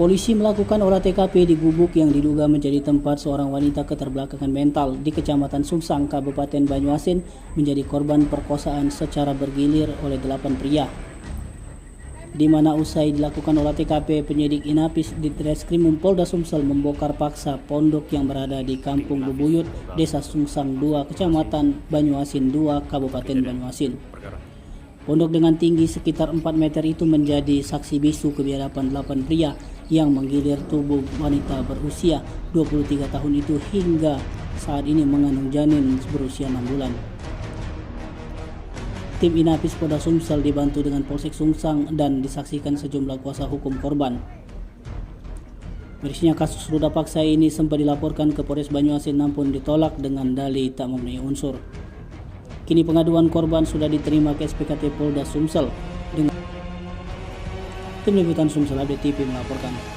Polisi melakukan olah TKP di gubuk yang diduga menjadi tempat seorang wanita keterbelakangan mental di Kecamatan Sungsang, Kabupaten Banyuasin menjadi korban perkosaan secara bergilir oleh 8 pria. Di mana usai dilakukan olah TKP, penyidik Inapis di Ditreskrimum Polda Sumsel membongkar paksa pondok yang berada di Kampung Bubuyut, Desa Sungsang 2, Kecamatan Banyuasin 2, Kabupaten Banyuasin. Pondok dengan tinggi sekitar 4 meter itu menjadi saksi bisu kebiadaban 8 pria yang menggilir tubuh wanita berusia 23 tahun itu hingga saat ini mengandung janin berusia 6 bulan. Tim Inapis Polda Sumsel dibantu dengan Polsek Sungsang dan disaksikan sejumlah kuasa hukum korban. Mirisnya kasus ruda paksa ini sempat dilaporkan ke Polres Banyuasin namun ditolak dengan dalih tak memenuhi unsur. Kini pengaduan korban sudah diterima ke SPKT Polda Sumsel. Tim Liputan Sumsel Update TV melaporkan.